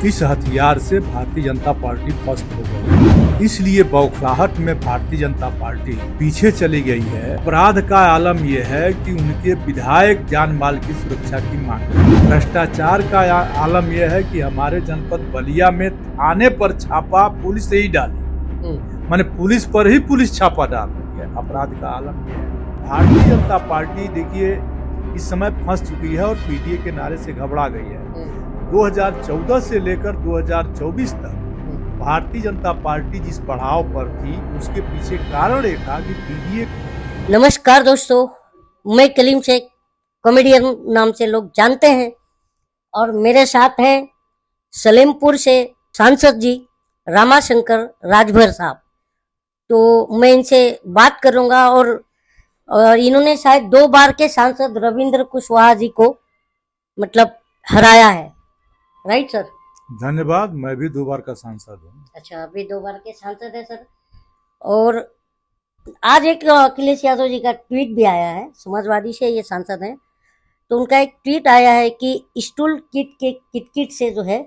इस हथियार से भारतीय जनता पार्टी पस्त हो गई, इसलिए बौखलाहट में भारतीय जनता पार्टी पीछे चली गई है। अपराध का आलम यह है कि उनके विधायक जान माल की सुरक्षा की मांग है। भ्रष्टाचार का आलम यह है कि हमारे जनपद बलिया में थाने पर छापा पुलिस ही डाली, माने पुलिस पर ही पुलिस छापा डाल रही है। अपराध का आलम यह है। भारतीय जनता पार्टी देखिए इस समय फंस चुकी है और पीडीए के नारे से घबरा गई है। 2014 से लेकर 2024 तक भारतीय जनता पार्टी जिस पड़ाव पर थी उसके पीछे कारण ये था कि पीडीए। नमस्कार दोस्तों, मैं कलीम शेख, कॉमेडियन नाम से लोग जानते हैं, और मेरे साथ हैं सलेमपुर से सांसद जी रामाशंकर राजभर साहब। तो मैं इनसे बात करूंगा और इन्होंने शायद 2 बार के सांसद रविंद्र कुशवाहा जी को मतलब हराया है, राइट सर? धन्यवाद, मैं भी 2 बार का सांसद हूँ। अच्छा, अभी 2 बार के सांसद है सर। और आज एक अखिलेश यादव जी का ट्वीट भी आया है, समाजवादी से ये सांसद हैं, तो उनका एक ट्वीट आया है कि स्टूल किट से जो है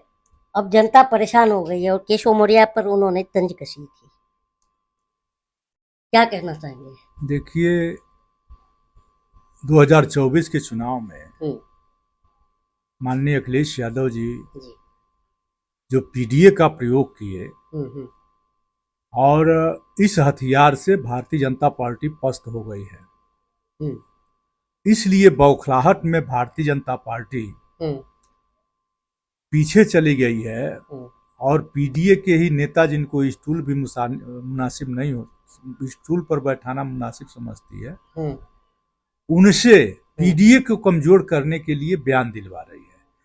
अब जनता परेशान हो गई है, और केशव मौर्य पर उन्होंने तंज कसी थी। क्या कहना चाहेंगे? देखिए 2024 के चुनाव में माननीय अखिलेश यादव जी जो पीडीए का प्रयोग किए और इस हथियार से भारतीय जनता पार्टी पस्त हो गई है, इसलिए बौखलाहट में भारतीय जनता पार्टी पीछे चली गई है। और पीडीए के ही नेता जिनको स्टूल भी मुनासिब नहीं हो, स्टूल पर बैठाना मुनासिब समझती है, उनसे पीडीए को कमजोर करने के लिए बयान दिलवा रही है।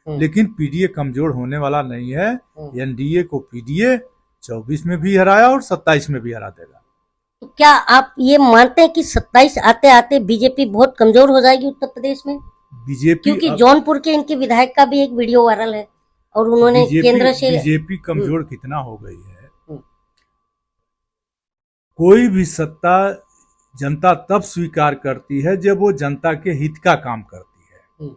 लेकिन पीडीए कमजोर होने वाला नहीं है। एनडीए को पीडीए 24 में भी हराया और 27 में भी हरा देगा। तो क्या आप ये मानते हैं कि 27 आते आते बीजेपी बहुत कमजोर हो जाएगी उत्तर प्रदेश में? बीजेपी, क्योंकि जौनपुर के इनके विधायक का भी एक वीडियो वायरल है और उन्होंने केंद्र से। बीजेपी कमजोर कितना हो गई है, कोई भी सत्ता जनता तब स्वीकार करती है जब वो जनता के हित का काम करती है।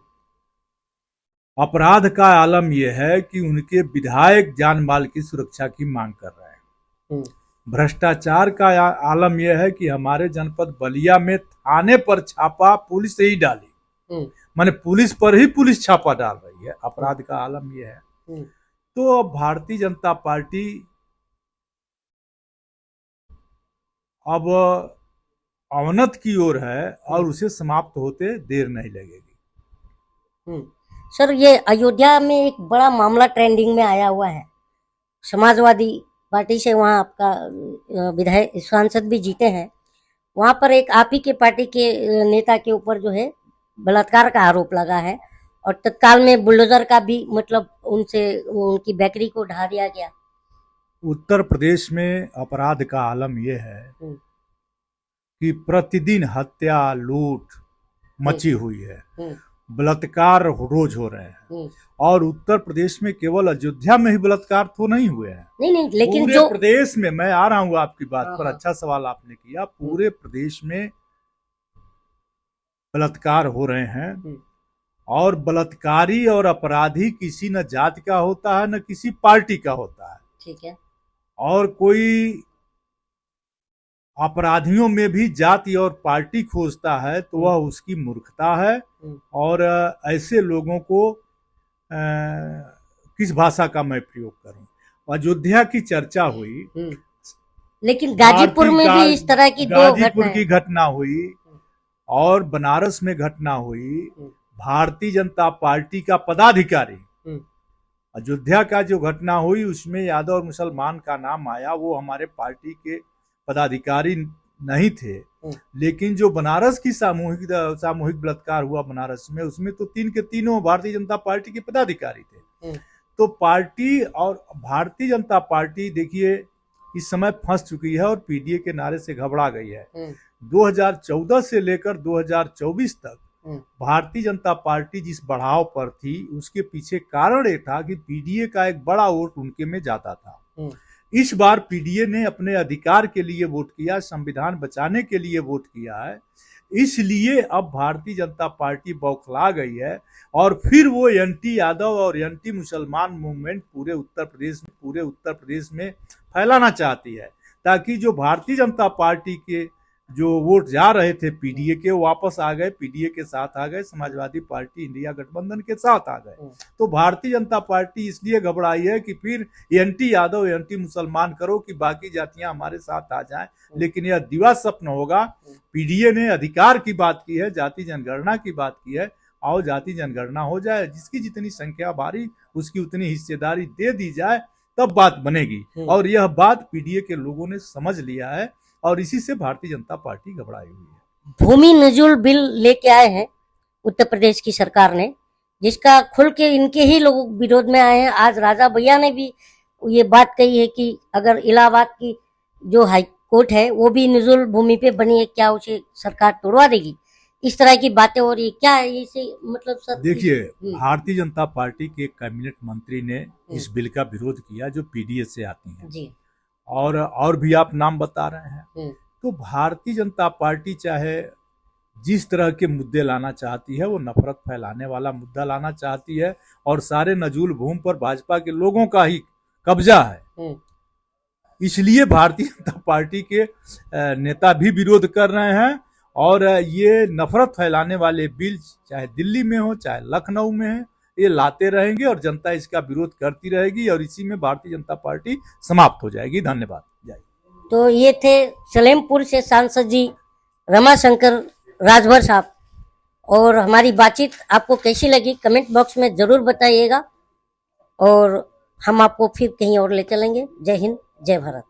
अपराध का आलम यह है कि उनके विधायक जान माल की सुरक्षा की मांग कर रहे हैं। भ्रष्टाचार का आलम यह है कि हमारे जनपद बलिया में थाने पर छापा पुलिस ही डाली, माने पुलिस पर ही पुलिस छापा डाल रही है। अपराध का आलम यह है। तो भारतीय जनता पार्टी अब अवनत की ओर है और उसे समाप्त होते देर नहीं लगेगी। सर, ये अयोध्या में एक बड़ा मामला ट्रेंडिंग में आया हुआ है। समाजवादी पार्टी से वहाँ आपका विधायक सांसद भी जीते हैं। वहाँ पर एक आप ही के पार्टी के नेता के ऊपर जो है बलात्कार का आरोप लगा है, और तत्काल में बुलडोजर का भी मतलब उनसे उनकी बेकरी को ढा दिया गया। उत्तर प्रदेश में अपराध का आलम यह है कि प्रतिदिन हत्या लूट मची हुई है, बलात्कार रोज हो रहे हैं। और उत्तर प्रदेश में केवल अयोध्या में ही बलात्कार तो नहीं हुए हैं, नहीं, लेकिन पूरे प्रदेश में। मैं आ रहा हूँ आपकी बात पर, अच्छा सवाल आपने किया। पूरे प्रदेश में बलात्कार हो रहे हैं, और बलात्कारी और अपराधी किसी न जाति का होता है न किसी पार्टी का होता है। ठीक है। और कोई अपराधियों में भी जाति और पार्टी खोजता है तो वह उसकी मूर्खता है। और ऐसे लोगों को किस भाषा का मैं प्रयोग करूं। अयोध्या की चर्चा हुई, लेकिन गाजीपुर में भी इस तरह की गाजीपुर की घटना हुई और बनारस में घटना हुई। भारतीय जनता पार्टी का पदाधिकारी, अयोध्या का जो घटना हुई उसमें यादव और मुसलमान का नाम आया, वो हमारे पार्टी के पदाधिकारी नहीं थे। लेकिन जो बनारस की सामूहिक बलात्कार हुआ बनारस में, उसमें तो 3 के तीनों भारतीय जनता पार्टी के पदाधिकारी थे। तो पार्टी और भारतीय जनता पार्टी देखिए इस समय फंस चुकी है और पीडीए के नारे से घबरा गई है। 2014 से लेकर 2024 तक भारतीय जनता पार्टी जिस बढ़ाव पर थी उसके पीछे कारण ये था कि पीडीए का एक बड़ा वोट उनके में जाता था। इस बार पीडीए ने अपने अधिकार के लिए वोट किया, संविधान बचाने के लिए वोट किया है, इसलिए अब भारतीय जनता पार्टी बौखला गई है और फिर वो एंटी यादव और एंटी मुसलमान मूवमेंट पूरे उत्तर प्रदेश में फैलाना चाहती है, ताकि जो भारतीय जनता पार्टी के जो वोट जा रहे थे पीडीए के, वापस आ गए, पीडीए के साथ आ गए, समाजवादी पार्टी इंडिया गठबंधन के साथ आ गए। तो भारतीय जनता पार्टी इसलिए घबराई है कि फिर एंटी यादव एंटी मुसलमान करो कि बाकी जातियां हमारे साथ आ जाएं, लेकिन यह दिवा स्वप्न होगा। पीडीए ने अधिकार की बात की है, जाति जनगणना की बात की है, आओ जाति जनगणना हो जाए, जिसकी जितनी संख्या भारी उसकी उतनी हिस्सेदारी दे दी जाए, तब बात बनेगी। और यह बात पीडीए के लोगों ने समझ लिया है और इसी से भारतीय जनता पार्टी घबराई हुई है। भूमि नजूल बिल लेके आए हैं उत्तर प्रदेश की सरकार ने, जिसका खुल के इनके ही लोग विरोध में आए हैं। आज राजा भैया ने भी ये बात कही है कि अगर इलाहाबाद की जो हाई कोर्ट है वो भी नजूल भूमि पे बनी है, क्या उसे सरकार तोड़वा देगी? इस तरह की बातें हो रही है, क्या है इसे मतलब सर? देखिए, भारतीय जनता पार्टी के कैबिनेट मंत्री ने इस बिल का विरोध किया जो पीडीए से आती है जी, और भी आप नाम बता रहे हैं। तो भारतीय जनता पार्टी चाहे जिस तरह के मुद्दे लाना चाहती है, वो नफरत फैलाने वाला मुद्दा लाना चाहती है और सारे नजूल भूमि पर भाजपा के लोगों का ही कब्जा है। इसलिए भारतीय जनता पार्टी के नेता भी विरोध कर रहे हैं और ये नफरत फैलाने वाले बिल चाहे दिल्ली में हो चाहे लखनऊ में है, ये लाते रहेंगे और जनता इसका विरोध करती रहेगी और इसी में भारतीय जनता पार्टी समाप्त हो जाएगी। धन्यवाद। तो ये थे सलेमपुर से सांसद जी रमाशंकर राजभर साहब, और हमारी बातचीत आपको कैसी लगी कमेंट बॉक्स में जरूर बताइएगा और हम आपको फिर कहीं और ले चलेंगे। जय हिंद, जय भारत।